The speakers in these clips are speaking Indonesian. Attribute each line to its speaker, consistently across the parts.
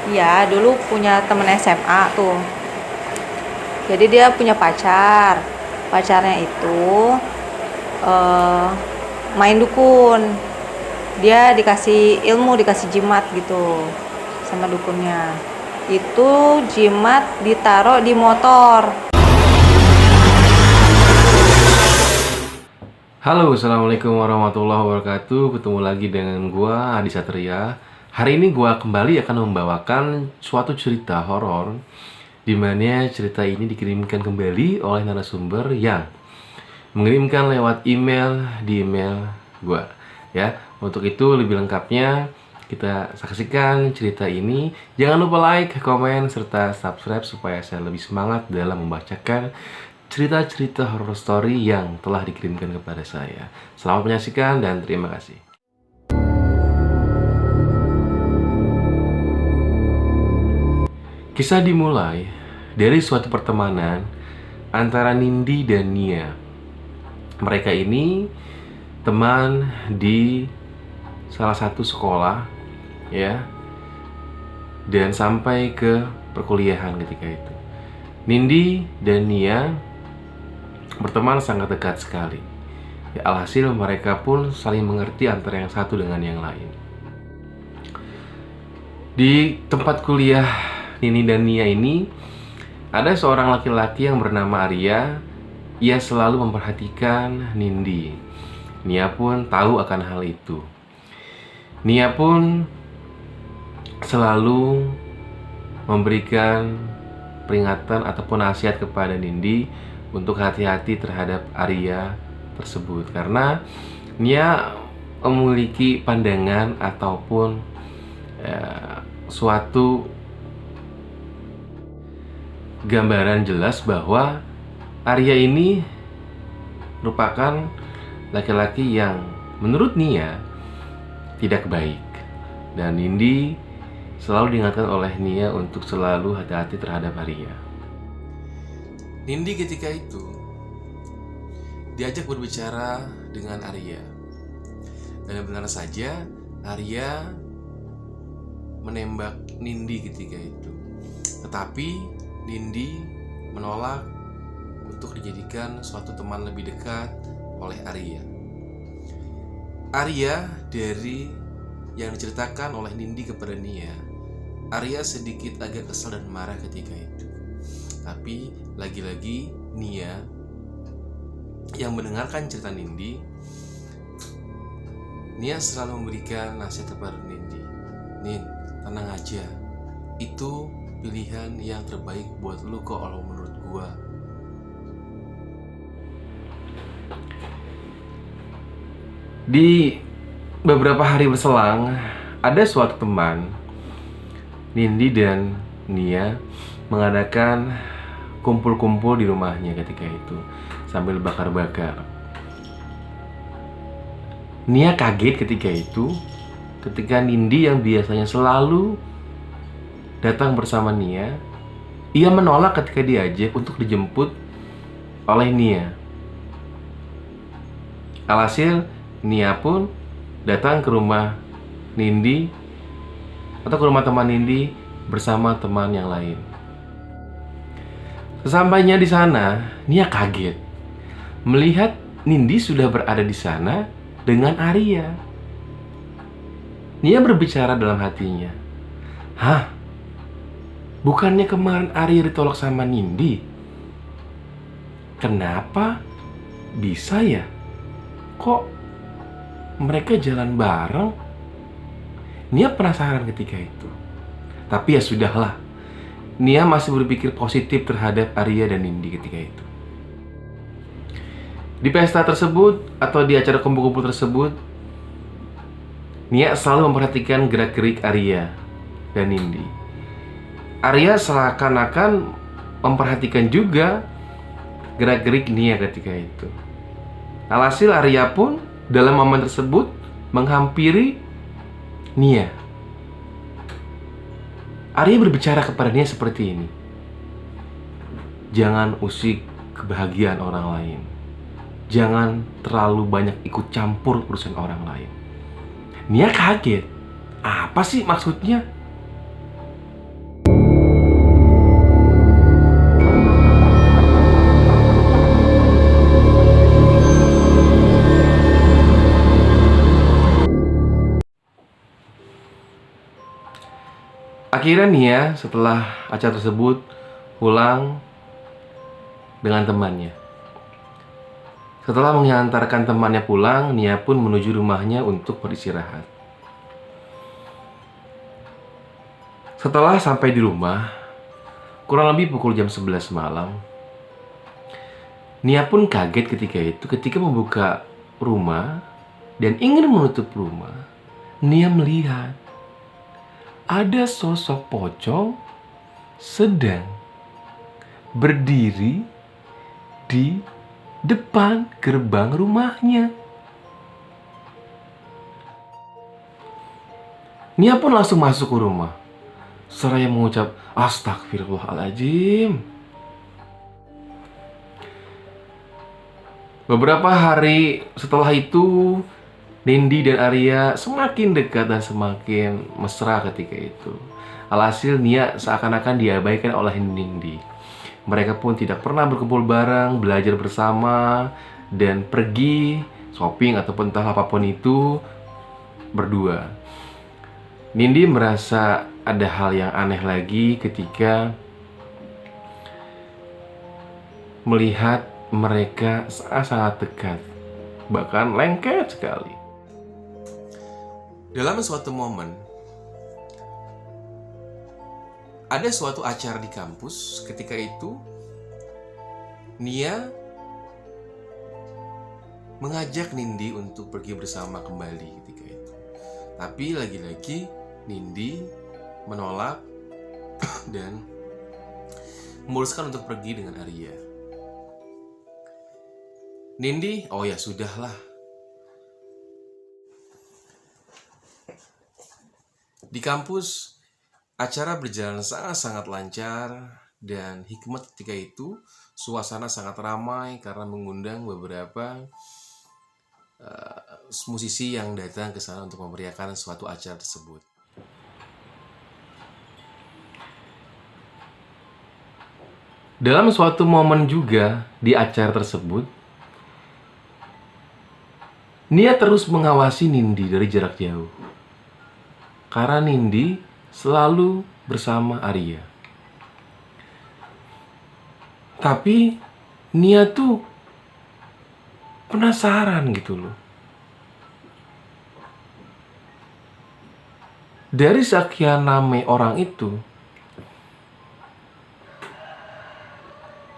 Speaker 1: Iya, dulu punya temen SMA tuh. Jadi dia punya pacar. Pacarnya itu eh, main dukun. Dia dikasih ilmu, dikasih jimat gitu sama dukunnya. Itu jimat ditaruh di motor.
Speaker 2: Halo, assalamualaikum warahmatullahi wabarakatuh. Ketemu lagi dengan gua Adi Satria. Hari ini gua kembali akan membawakan suatu cerita horor, di mana cerita ini dikirimkan kembali oleh narasumber yang mengirimkan lewat email di email gua. Ya, untuk itu lebih lengkapnya kita saksikan cerita ini. Jangan lupa like, komen, serta subscribe supaya saya lebih semangat dalam membacakan cerita-cerita horror story yang telah dikirimkan kepada saya. Selamat menyaksikan dan terima kasih. Kisah dimulai dari suatu pertemanan antara Nindi dan Nia. Mereka ini teman di salah satu sekolah, ya, dan sampai ke perkuliahan ketika itu. Nindi dan Nia berteman sangat dekat sekali. Ya, alhasil mereka pun saling mengerti antara yang satu dengan yang lain. Di tempat kuliah Nini dan Nia ini ada seorang laki-laki yang bernama Arya. Ia selalu memperhatikan Nindi. Nia pun tahu akan hal itu. Nia pun selalu memberikan peringatan ataupun nasihat kepada Nindi untuk hati-hati terhadap Arya tersebut, karena Nia memiliki pandangan ataupun suatu gambaran jelas bahwa Arya ini merupakan laki-laki yang menurut Nia tidak baik, dan Nindi selalu diingatkan oleh Nia untuk selalu hati-hati terhadap Arya. Nindi ketika itu diajak berbicara dengan Arya, dan benar saja Arya menembak Nindi ketika itu. Tetapi Nindi menolak untuk dijadikan suatu teman lebih dekat oleh Arya. Arya, dari yang diceritakan oleh Nindi kepada Nia, Arya sedikit agak kesal dan marah ketika itu. Tapi lagi-lagi Nia yang mendengarkan cerita Nindi, Nia selalu memberikan nasihat kepada Nindi. Nin, tenang aja, itu pilihan yang terbaik buat lu kok kalau menurut gua. Di beberapa hari berselang, ada suatu teman Nindi dan Nia mengadakan kumpul-kumpul di rumahnya ketika itu sambil bakar-bakar. Nia kaget ketika itu, ketika Nindi yang biasanya selalu datang bersama Nia, ia menolak ketika diajak untuk dijemput oleh Nia. Alhasil Nia pun datang ke rumah Nindi atau ke rumah teman Nindi bersama teman yang lain. Sesampainya di sana, Nia kaget melihat Nindi sudah berada di sana dengan Arya. Nia berbicara dalam hatinya, "Hah? Bukannya kemarin Arya ditolak sama Nindi? Kenapa bisa ya? Kok mereka jalan bareng?" Nia penasaran ketika itu. Tapi ya sudahlah, Nia masih berpikir positif terhadap Arya dan Nindi ketika itu. Di pesta tersebut atau di acara kumpul-kumpul tersebut, Nia selalu memperhatikan gerak-gerik Arya dan Nindi. Arya seakan-akan memperhatikan juga gerak-gerik Nia ketika itu. Alhasil Arya pun dalam momen tersebut menghampiri Nia. Arya berbicara kepada Nia seperti ini, "Jangan usik kebahagiaan orang lain. Jangan terlalu banyak ikut campur urusan orang lain." Nia kaget. Apa sih maksudnya? Akhirnya Nia setelah acara tersebut pulang dengan temannya. Setelah mengantarkan temannya pulang, Nia pun menuju rumahnya untuk beristirahat. Setelah sampai di rumah, kurang lebih pukul jam 11 malam, Nia pun kaget ketika membuka rumah dan ingin menutup rumah. Nia melihat ada sosok pocong sedang berdiri di depan gerbang rumahnya. Nia pun langsung masuk ke rumah seraya mengucap, "Astagfirullahaladzim." Beberapa hari setelah itu, Nindi dan Arya semakin dekat dan semakin mesra ketika itu. Alhasil Nia seakan-akan diabaikan oleh Nindi. Mereka pun tidak pernah berkumpul bareng, belajar bersama, dan pergi shopping ataupun entah apapun itu berdua. Nindi merasa ada hal yang aneh lagi ketika melihat mereka sangat dekat, bahkan lengket sekali. Dalam suatu momen, ada suatu acara di kampus. Ketika itu, Nia mengajak Nindi untuk pergi bersama kembali ketika itu. Tapi lagi-lagi Nindi menolak dan memutuskan untuk pergi dengan Arya. Nindi, oh ya sudahlah. Di kampus, acara berjalan sangat-sangat lancar dan hikmat ketika itu suasana sangat ramai karena mengundang beberapa musisi yang datang ke sana untuk memeriahkan suatu acara tersebut. Dalam suatu momen juga di acara tersebut, Nia terus mengawasi Nindi dari jarak jauh. Karena Nindi selalu bersama Arya. Tapi Nia tuh penasaran gitu loh. Dari sekian ramai orang itu,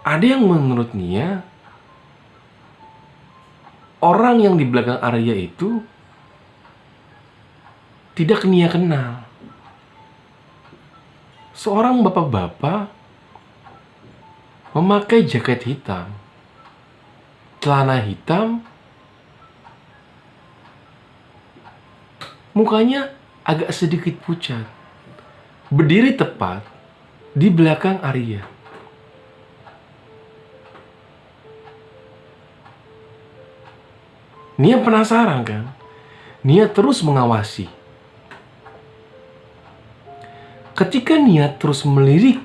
Speaker 2: ada yang menurut Nia, orang yang di belakang Arya itu tidak Nia kenal. Seorang bapak-bapak memakai jaket hitam, celana hitam, mukanya agak sedikit pucat, berdiri tepat di belakang Arya. Nia penasaran kan? Nia terus mengawasi. Ketika Nia terus melirik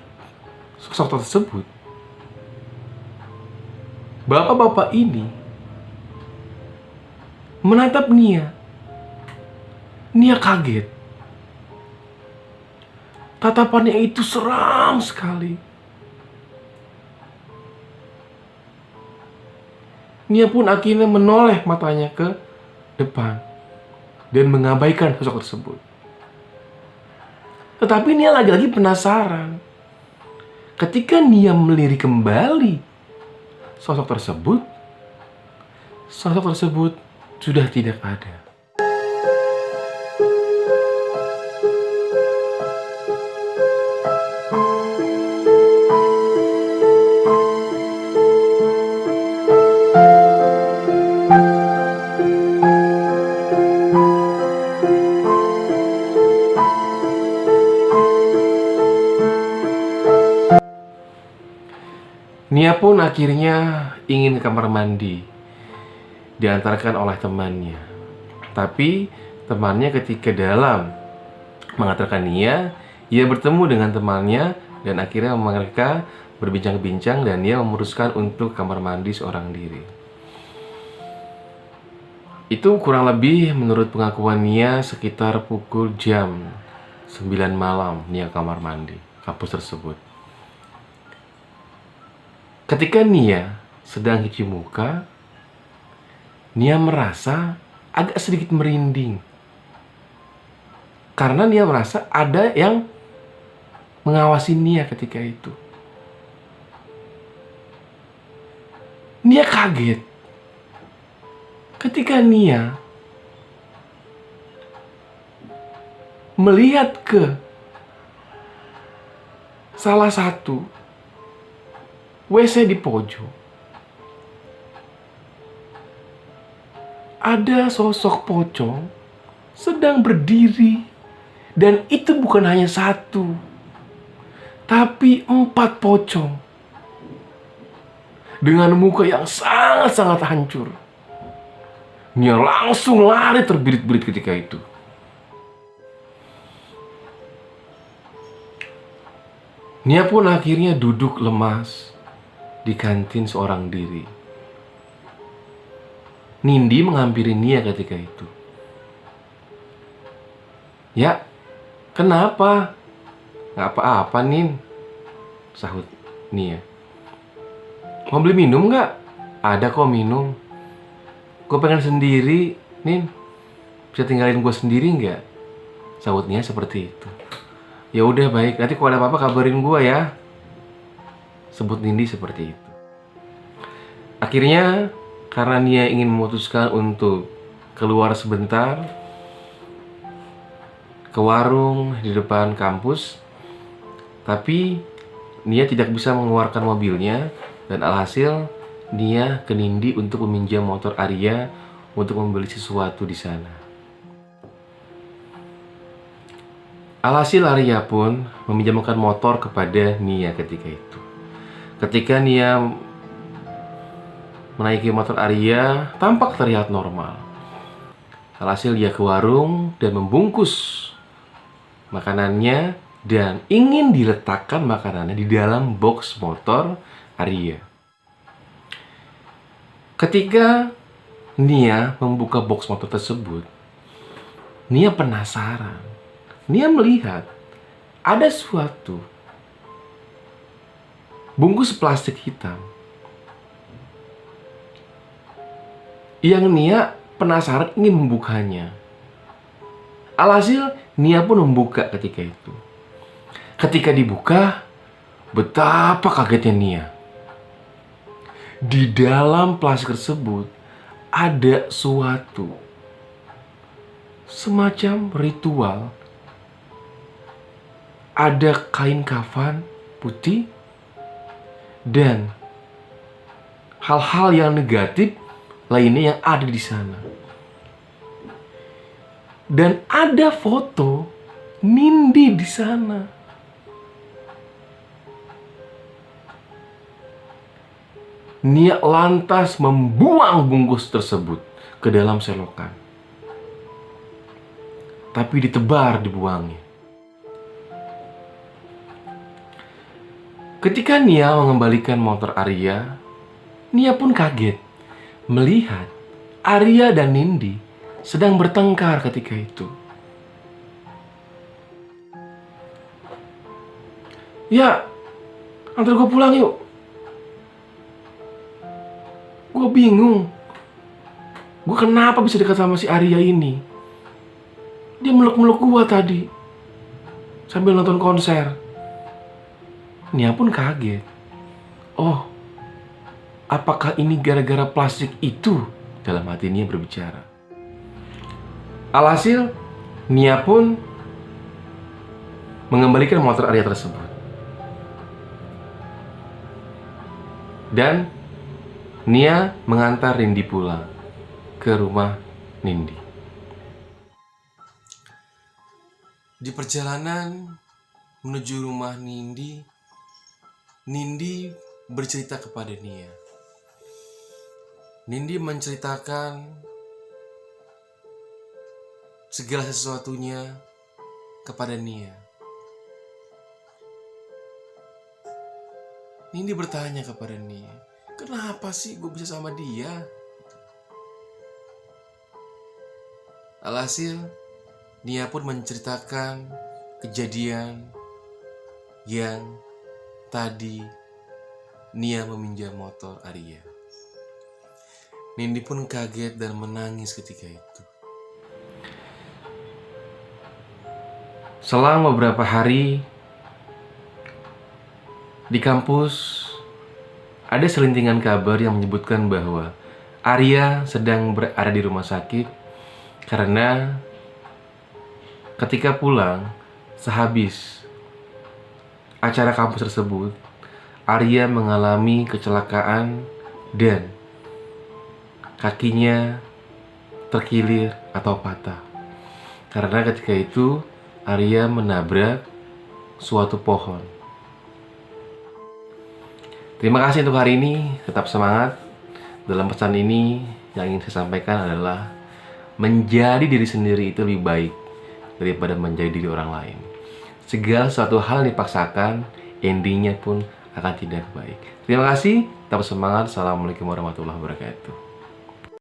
Speaker 2: sosok tersebut, bapak-bapak ini menatap Nia. Nia kaget. Tatapannya itu seram sekali. Nia pun akhirnya menoleh matanya ke depan dan mengabaikan sosok tersebut. Tetapi Nia lagi-lagi penasaran. Ketika Nia melirik kembali sosok tersebut sudah tidak ada. Nia pun akhirnya ingin ke kamar mandi, diantarkan oleh temannya. Tapi temannya ketika dalam mengantarkan Nia, ia bertemu dengan temannya dan akhirnya mereka berbincang-bincang dan Nia memutuskan untuk kamar mandi seorang diri. Itu kurang lebih menurut pengakuan Nia sekitar pukul jam 9 malam Nia kamar mandi kampus tersebut. Ketika Nia sedang cuci muka, Nia merasa agak sedikit merinding. Karena Nia merasa ada yang mengawasi Nia ketika itu. Nia kaget ketika Nia melihat ke salah satu WC di pojok. Ada sosok pocong sedang berdiri, dan itu bukan hanya satu, tapi 4 pocong dengan muka yang sangat-sangat hancur. Nia langsung lari terbirit-birit ketika itu. Nia pun akhirnya duduk lemas di kantin seorang diri. Nindi menghampiri Nia ketika itu. "Ya, kenapa?" "Gak apa-apa, Nin," sahut Nia. "Mau beli minum gak?" "Ada kok minum. Gue pengen sendiri, Nin. Bisa tinggalin gue sendiri gak?" sahut Nia seperti itu. "Ya udah baik, nanti kalau ada apa-apa kabarin gue ya," sebut Nindi seperti itu. Akhirnya karena Nia ingin memutuskan untuk keluar sebentar ke warung di depan kampus, tapi Nia tidak bisa mengeluarkan mobilnya, dan alhasil Nia ke Nindi untuk meminjam motor Arya untuk membeli sesuatu di sana. Alhasil Arya pun meminjamkan motor kepada Nia ketika itu. Ketika Nia menaiki motor Arya, tampak terlihat normal. Alhasil dia ke warung dan membungkus makanannya dan ingin diletakkan makanannya di dalam box motor Arya. Ketika Nia membuka box motor tersebut, Nia penasaran. Nia melihat ada suatu bungkus plastik hitam yang Nia penasaran ingin membukanya. Alhasil Nia pun membuka ketika itu. Ketika dibuka, betapa kagetnya Nia. Di dalam plastik tersebut ada suatu semacam ritual. Ada kain kafan putih dan hal-hal yang negatif lainnya yang ada di sana. Dan ada foto Nindi di sana. Nia lantas membuang bungkus tersebut ke dalam selokan. Tapi ditebar dibuangnya. Ketika Nia mengembalikan motor Arya, Nia pun kaget melihat Arya dan Nindi sedang bertengkar ketika itu. "Ya, antar gue pulang yuk. Gue bingung. Gue kenapa bisa dekat sama si Arya ini? Dia meluk-meluk gue tadi sambil nonton konser." Nia pun kaget. Oh, apakah ini gara-gara plastik itu? Dalam hati Nia berbicara. Alhasil, Nia pun mengembalikan motor Arya tersebut. Dan Nia mengantar Nindi pulang ke rumah Nindi. Di perjalanan menuju rumah Nindi, Nindi bercerita kepada Nia. Nindi menceritakan segala sesuatunya kepada Nia. Nindi bertanya kepada Nia, "Kenapa sih gue bisa sama dia?" Alhasil, Nia pun menceritakan kejadian yang tadi Nia meminjam motor Arya. Nindi pun kaget dan menangis ketika itu. Selang beberapa hari di kampus ada selintingan kabar yang menyebutkan bahwa Arya sedang berada di rumah sakit karena ketika pulang sehabis acara kampus tersebut, Arya mengalami kecelakaan dan kakinya terkilir atau patah. Karena ketika itu Arya menabrak suatu pohon. Terima kasih untuk hari ini, tetap semangat. Dalam pesan ini yang ingin saya sampaikan adalah menjadi diri sendiri itu lebih baik daripada menjadi diri orang lain. Segala suatu hal yang dipaksakan, endingnya pun akan tidak baik. Terima kasih, tetap semangat. Assalamualaikum warahmatullahi wabarakatuh.